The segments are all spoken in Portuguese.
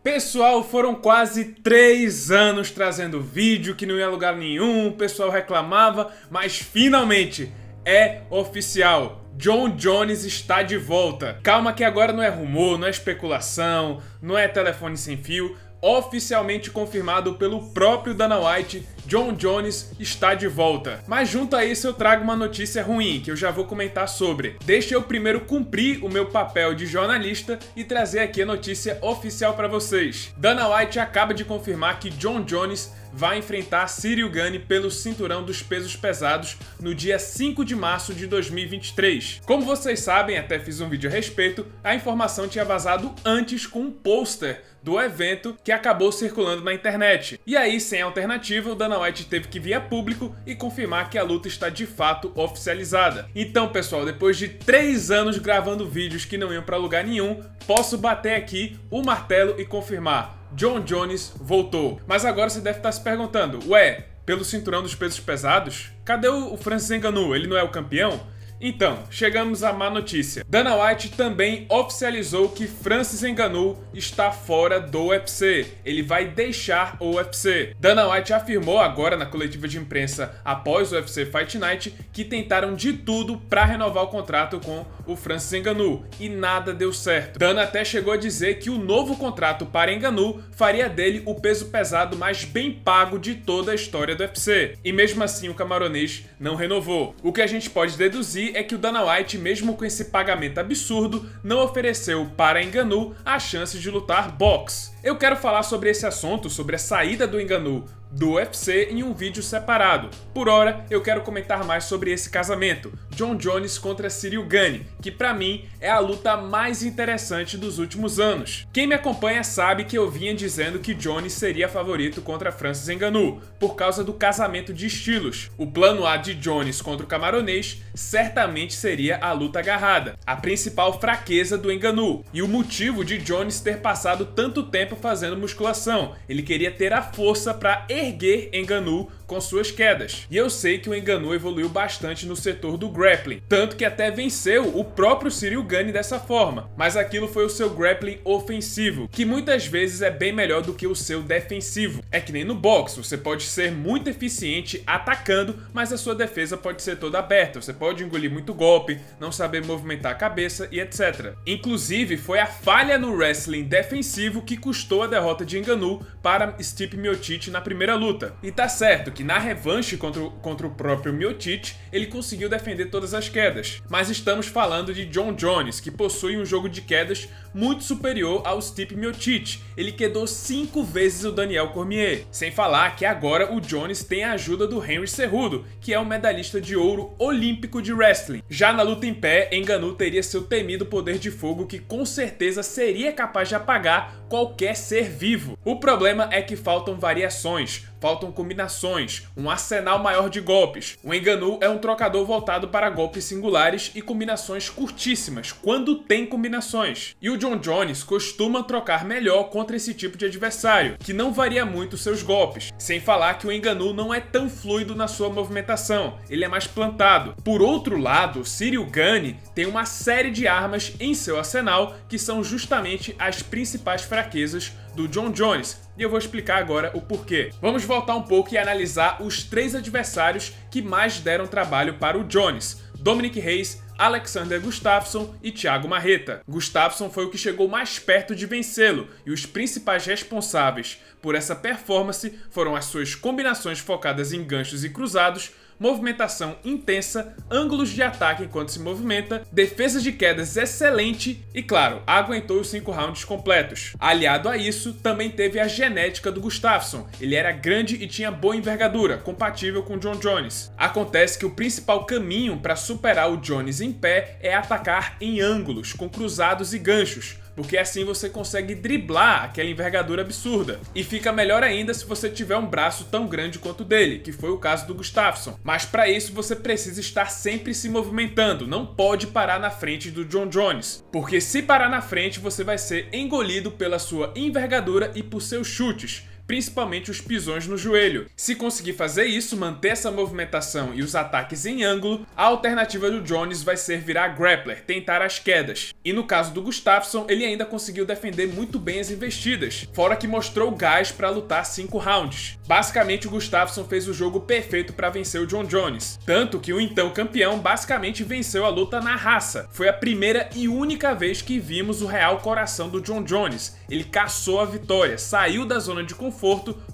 Pessoal, foram quase 3 anos trazendo vídeo que não ia a lugar nenhum, o pessoal reclamava, mas finalmente é oficial. Jon Jones está de volta. Calma que agora não é rumor, não é especulação, não é telefone sem fio. Oficialmente confirmado pelo próprio Dana White, Jon Jones está de volta. Mas junto a isso eu trago uma notícia ruim, que eu já vou comentar sobre. Deixa eu primeiro cumprir o meu papel de jornalista e trazer aqui a notícia oficial para vocês. Dana White acaba de confirmar que Jon Jones vai enfrentar Ciryl Gane pelo cinturão dos pesos pesados no dia 5 de março de 2023. Como vocês sabem, até fiz um vídeo a respeito, a informação tinha vazado antes com um pôster do evento que acabou circulando na internet. E aí, sem alternativa, o Dana White teve que vir a público e confirmar que a luta está de fato oficializada. Então, pessoal, depois de 3 anos gravando vídeos que não iam para lugar nenhum, posso bater aqui o martelo e confirmar: Jon Jones voltou. Mas agora você deve estar se perguntando, ué, pelo cinturão dos pesos pesados? Cadê o Francis Ngannou? Ele não é o campeão? Então, chegamos à má notícia. Dana White também oficializou que Francis Ngannou está fora do UFC. Ele vai deixar o UFC. Dana White afirmou agora na coletiva de imprensa após o UFC Fight Night que tentaram de tudo para renovar o contrato com o Francis Ngannou e nada deu certo. Dana até chegou a dizer que o novo contrato para Ngannou faria dele o peso pesado mais bem pago de toda a história do UFC. E mesmo assim o camaronês não renovou. O que a gente pode deduzir é que o Dana White, mesmo com esse pagamento absurdo, não ofereceu para Ngannou a chance de lutar boxe. Eu quero falar sobre esse assunto, sobre a saída do Ngannou do UFC em um vídeo separado. Por hora, eu quero comentar mais sobre esse casamento, Jon Jones contra Ciryl Gane, que pra mim é a luta mais interessante dos últimos anos. Quem me acompanha sabe que eu vinha dizendo que Jones seria favorito contra Francis Ngannou, por causa do casamento de estilos. O plano A de Jones contra o camaronês certamente seria a luta agarrada, a principal fraqueza do Ngannou, e o motivo de Jones ter passado tanto tempo fazendo musculação. Ele queria ter a força para erguer Ngannou com suas quedas. E eu sei que o Ngannou evoluiu bastante no setor do grappling, tanto que até venceu o próprio Ciryl Gane dessa forma, mas aquilo foi o seu grappling ofensivo, que muitas vezes é bem melhor do que o seu defensivo. É que nem no boxe, você pode ser muito eficiente atacando, mas a sua defesa pode ser toda aberta, você pode engolir muito golpe, não saber movimentar a cabeça e etc. Inclusive, foi a falha no wrestling defensivo que custou a derrota de Ngannou para Stipe Miocic na primeira luta. E tá certo que na revanche contra o próprio Miocic, ele conseguiu defender todas as quedas. Mas estamos falando de Jon Jones, que possui um jogo de quedas muito superior ao Stipe Miocic. Ele quedou 5 vezes o Daniel Cormier. Sem falar que agora o Jones tem a ajuda do Henry Cejudo, que é um medalhista de ouro olímpico de wrestling. Já na luta em pé, Ngannou teria seu temido poder de fogo, que com certeza seria capaz de apagar qualquer ser vivo. O problema é que faltam variações, faltam combinações, um arsenal maior de golpes. O Ngannou é um trocador voltado para golpes singulares e combinações curtíssimas, quando tem combinações. E o Jon Jones costuma trocar melhor contra esse tipo de adversário, que não varia muito seus golpes. Sem falar que o Ngannou não é tão fluido na sua movimentação, ele é mais plantado. Por outro lado, Ciryl Gane tem uma série de armas em seu arsenal que são justamente as principais fraquezas do Jon Jones, e eu vou explicar agora o porquê. Vamos voltar um pouco e analisar os 3 adversários que mais deram trabalho para o Jones: Dominic Reyes, Alexander Gustafsson e Thiago Marreta. Gustafsson foi o que chegou mais perto de vencê-lo, e os principais responsáveis por essa performance foram as suas combinações focadas em ganchos e cruzados, movimentação intensa, ângulos de ataque enquanto se movimenta, defesa de quedas excelente e, claro, aguentou os 5 rounds completos. Aliado a isso, também teve a genética do Gustafsson. Ele era grande e tinha boa envergadura, compatível com Jon Jones. Acontece que o principal caminho para superar o Jones em pé é atacar em ângulos, com cruzados e ganchos, porque assim você consegue driblar aquela envergadura absurda. E fica melhor ainda se você tiver um braço tão grande quanto o dele, que foi o caso do Gustafsson. Mas para isso você precisa estar sempre se movimentando, não pode parar na frente do Jon Jones, porque se parar na frente você vai ser engolido pela sua envergadura e por seus chutes, principalmente os pisões no joelho. Se conseguir fazer isso, manter essa movimentação e os ataques em ângulo, a alternativa do Jones vai ser virar grappler, tentar as quedas. E no caso do Gustafsson, ele ainda conseguiu defender muito bem as investidas, fora que mostrou gás para lutar 5 rounds. Basicamente, o Gustafsson fez o jogo perfeito para vencer o Jon Jones, tanto que o então campeão basicamente venceu a luta na raça. Foi a primeira e única vez que vimos o real coração do Jon Jones. Ele caçou a vitória, saiu da zona de conforto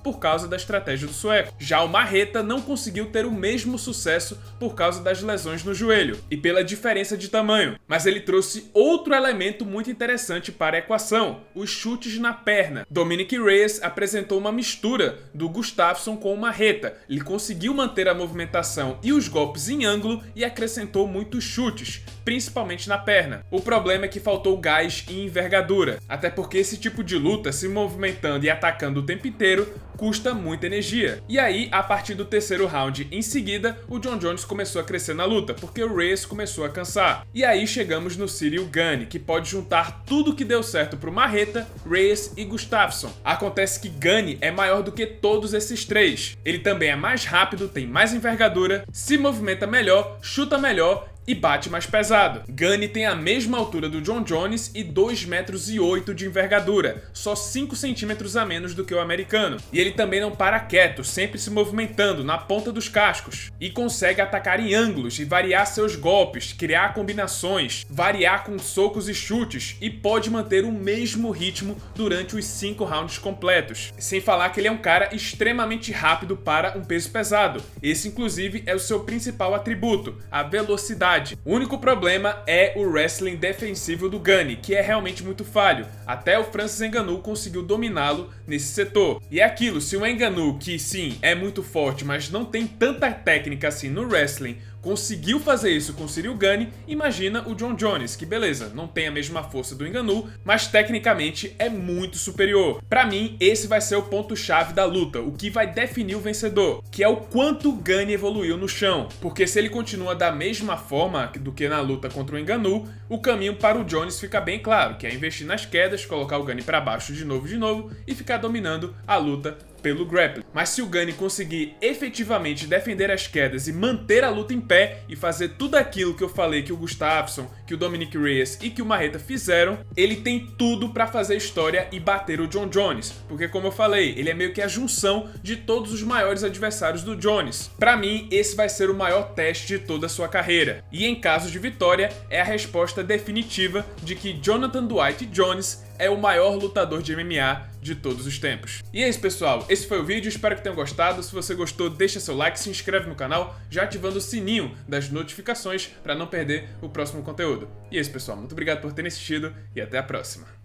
por causa da estratégia do sueco. Já o Marreta não conseguiu ter o mesmo sucesso por causa das lesões no joelho e pela diferença de tamanho, mas ele trouxe outro elemento muito interessante para a equação: os chutes na perna. Dominick Reyes apresentou uma mistura do Gustafsson com o Marreta. Ele conseguiu manter a movimentação e os golpes em ângulo e acrescentou muitos chutes, principalmente na perna. O problema é que faltou gás e envergadura, até porque esse tipo de luta, se movimentando e atacando o tempo inteiro, custa muita energia. E aí, a partir do terceiro round em seguida, o Jon Jones começou a crescer na luta, porque o Reyes começou a cansar. E aí chegamos no Ciryl Gane, que pode juntar tudo que deu certo pro Marreta, Reyes e Gustafsson. Acontece que Gane é maior do que todos esses três. Ele também é mais rápido, tem mais envergadura, se movimenta melhor, chuta melhor e bate mais pesado. Gane tem a mesma altura do Jon Jones e 2,8 metros de envergadura, só 5 centímetros a menos do que o americano. E ele também não para quieto, sempre se movimentando na ponta dos cascos. E consegue atacar em ângulos e variar seus golpes, criar combinações, variar com socos e chutes, e pode manter o mesmo ritmo durante os 5 rounds completos. Sem falar que ele é um cara extremamente rápido para um peso pesado. Esse inclusive é o seu principal atributo, a velocidade. O único problema é o wrestling defensivo do Gane, que é realmente muito falho. Até o Francis Ngannou conseguiu dominá-lo nesse setor. E é aquilo, se o Ngannou, que sim, é muito forte, mas não tem tanta técnica assim no wrestling, conseguiu fazer isso com o Ciryl Gane, imagina o Jon Jones, que beleza, não tem a mesma força do Ngannou, mas tecnicamente é muito superior. Pra mim, esse vai ser o ponto-chave da luta, o que vai definir o vencedor, que é o quanto o Gane evoluiu no chão, porque se ele continua da mesma forma do que na luta contra o Ngannou, o caminho para o Jones fica bem claro, que é investir nas quedas, colocar o Gane pra baixo de novo e ficar dominando a luta pelo grappling. Mas se o Gane conseguir efetivamente defender as quedas e manter a luta em pé e fazer tudo aquilo que eu falei que o Gustafsson, que o Dominick Reyes e que o Marreta fizeram, ele tem tudo pra fazer história e bater o Jon Jones, porque como eu falei, ele é meio que a junção de todos os maiores adversários do Jones. Pra mim, esse vai ser o maior teste de toda a sua carreira. E em caso de vitória, é a resposta definitiva de que Jonathan Dwight Jones é o maior lutador de MMA de todos os tempos. E é isso, pessoal. Esse foi o vídeo, espero que tenham gostado. Se você gostou, deixa seu like, se inscreve no canal, já ativando o sininho das notificações para não perder o próximo conteúdo. E é isso, pessoal. Muito obrigado por terem assistido e até a próxima.